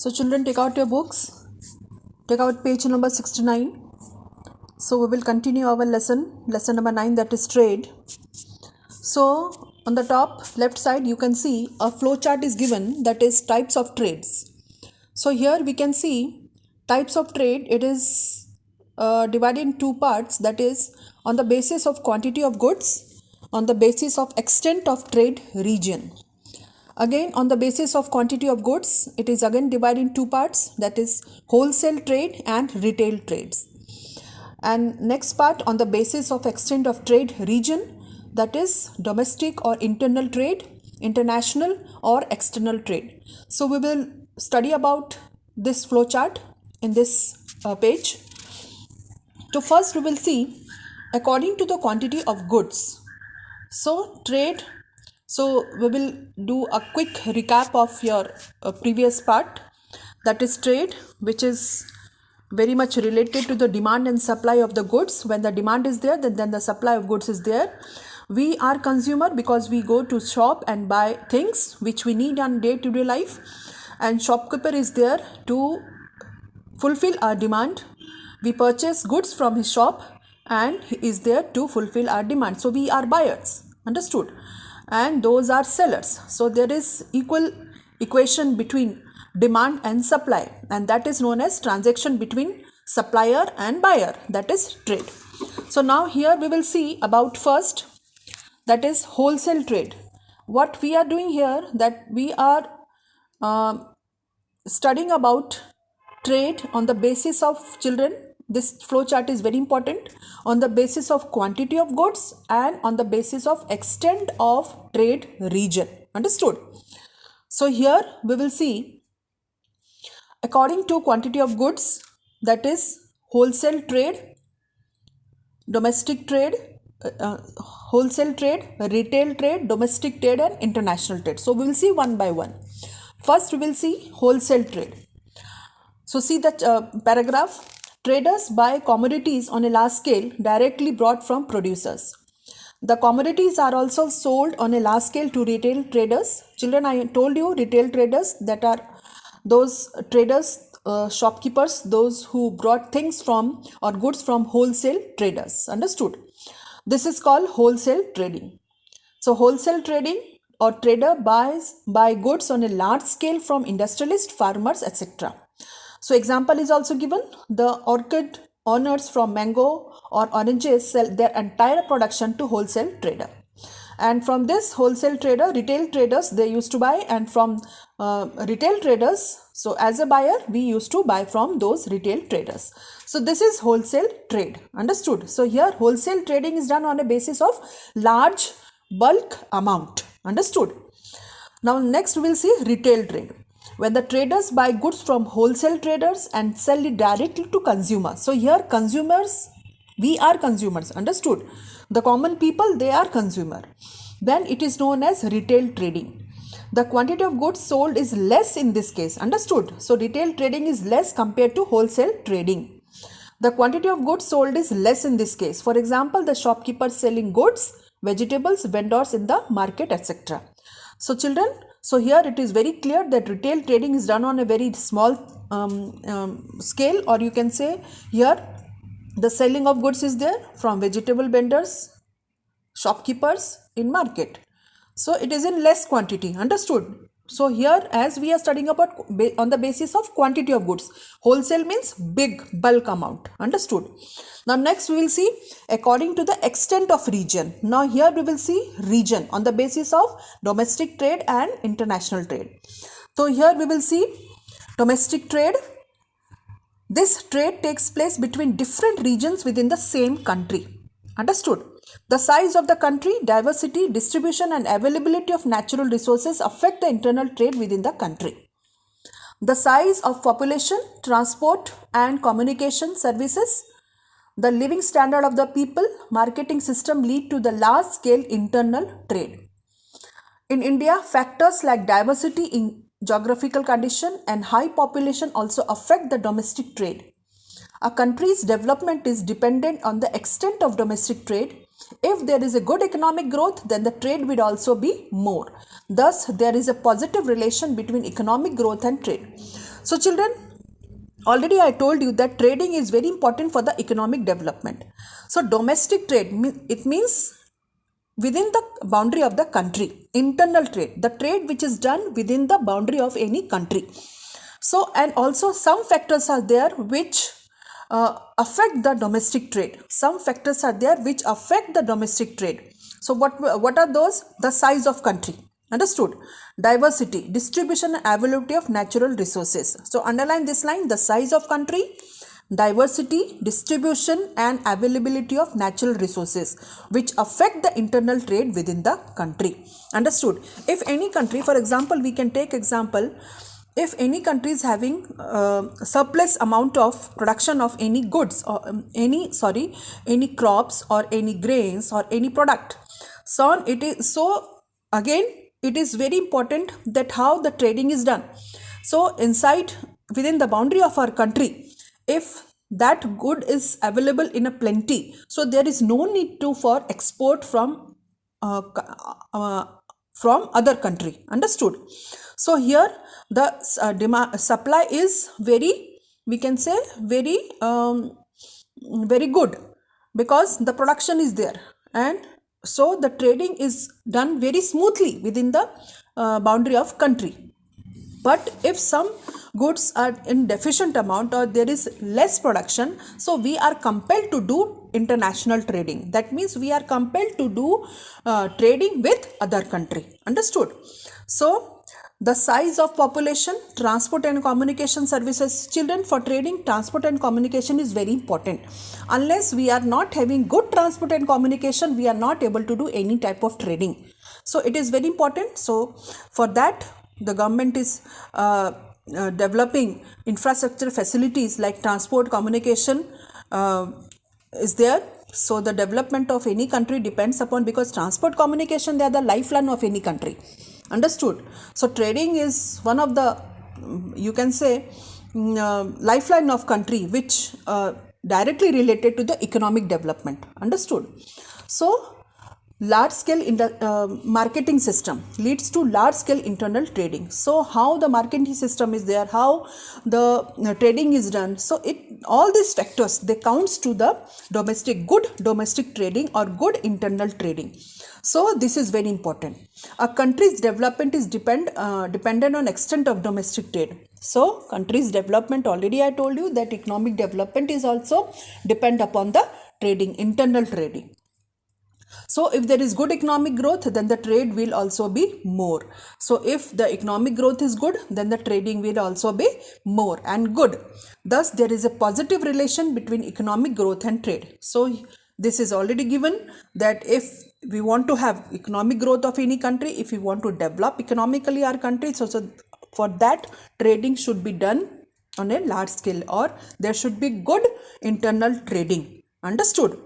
So children, take out your books, take out page number 69. So we will continue our lesson number 9, that is trade. So on the top left side you can see a flow chart is given, that is types of trades. So here we can see types of trade. It is divided in two parts, that is on the basis of quantity of goods, on the basis of extent of trade region. Again, on the basis of quantity of goods, it is again divided in two parts, that is wholesale trade and retail trades. And next part, on the basis of extent of trade region, that is domestic or internal trade, international or external trade. So we will study about this flow chart in this page. So first we will see according to the quantity of goods. So trade. So we will do a quick recap of your previous part, that is trade, which is very much related to the demand and supply of the goods. When the demand is there, then the supply of goods is there. We are consumer because we go to shop and buy things which we need on day-to-day life, and shopkeeper is there to fulfill our demand. We purchase goods from his shop and he is there to fulfill our demand. So we are buyers, understood, and those are sellers. So there is equal equation between demand and supply, and that is known as transaction between supplier and buyer, that is trade. So now here we will see about first, that is wholesale trade. What we are doing here, that we are studying about trade on the basis of, children, this flow chart is very important, on the basis of quantity of goods and on the basis of extent of trade region, understood. So here we will see according to quantity of goods, that is wholesale trade, domestic trade, wholesale trade, retail trade, domestic trade and international trade. So we will see one by one. First we will see wholesale trade. So see that paragraph. Traders buy commodities on a large scale directly bought from producers. The commodities are also sold on a large scale to retail traders. Children, I told you retail traders, that are those traders, shopkeepers, those who brought things from or goods from wholesale traders, understood. This is called wholesale trading. So wholesale trading or trader buy goods on a large scale from industrialists, farmers, etc. So example is also given. The orchid owners from mango or oranges sell their entire production to wholesale trader. And from this wholesale trader, retail traders, they used to buy, and from retail traders, so as a buyer, we used to buy from those retail traders. So this is wholesale trade, understood. So here wholesale trading is done on a basis of large bulk amount, understood. Now next we will see retail trade. When the traders buy goods from wholesale traders and sell it directly to consumers. So here consumers, we are consumers, understood. The common people, they are consumer. Then it is known as retail trading. The quantity of goods sold is less in this case, understood. So retail trading is less compared to wholesale trading. The quantity of goods sold is less in this case. For example, the shopkeepers selling goods, vegetables, vendors in the market, etc. So children, so here it is very clear that retail trading is done on a very small scale, or you can say here the selling of goods is there from vegetable vendors, shopkeepers in market. So it is in less quantity, understood. So here as we are studying about on the basis of quantity of goods, wholesale means big bulk amount, understood. Now next we will see according to the extent of region. Now here we will see region on the basis of domestic trade and international trade. So here we will see domestic trade. This trade takes place between different regions within the same country, understood. The size of the country, diversity, distribution and availability of natural resources affect the internal trade within the country. The size of population, transport and communication services, the living standard of the people, marketing system lead to the large scale internal trade. In India, factors like diversity in geographical condition and high population also affect the domestic trade. A country's development is dependent on the extent of domestic trade. If there is a good economic growth, then the trade will also be more. Thus, there is a positive relation between economic growth and trade. So children, already I told you that trading is very important for the economic development. So domestic trade, it means within the boundary of the country, internal trade, the trade which is done within the boundary of any country. So, and also some factors are there which affect the domestic trade. Some factors are there which affect the domestic trade. So what are those? The size of country. Understood? Diversity, distribution and availability of natural resources. So underline this line: the size of country, diversity, distribution and availability of natural resources which affect the internal trade within the country. Understood? If any country, for example, we can take example, if any country is having surplus amount of production of any goods or any crops or any grains or any product, so it is, so again it is very important that how the trading is done. So inside, within the boundary of our country, if that good is available in a plenty, so there is no need to for export from other country. Understood? So here the supply is very, we can say very good, because the production is there, and so the trading is done very smoothly within the boundary of country. But if some goods are in deficient amount or there is less production, so we are compelled to do international trading. That means we are compelled to do trading with other country. Understood? So the size of population, transport and communication services. Children, for trading, transport and communication is very important. Unless we are not having good transport and communication, we are not able to do any type of trading. So it is very important. So for that, the government is developing infrastructure facilities like transport, communication is there. So the development of any country depends upon, because transport, communication, they are the lifeline of any country. Understood? So trading is one of the, you can say, lifeline of country, which directly related to the economic development. Understood? So large scale marketing system leads to large scale internal trading. So how the marketing system is there, how the trading is done, so it, all these factors, they counts to the good domestic trading or good internal trading. So this is very important. A country's development is dependent on extent of domestic trade. So country's development, already I told you that economic development is also depend upon the trading, internal trading. So if there is good economic growth, then the trade will also be more. So if the economic growth is good, then the trading will also be more and good. Thus there is a positive relation between economic growth and trade. So this is already given that if we want to have economic growth of any country, if we want to develop economically our country, so for that trading should be done on a large scale, or there should be good internal trading. Understood?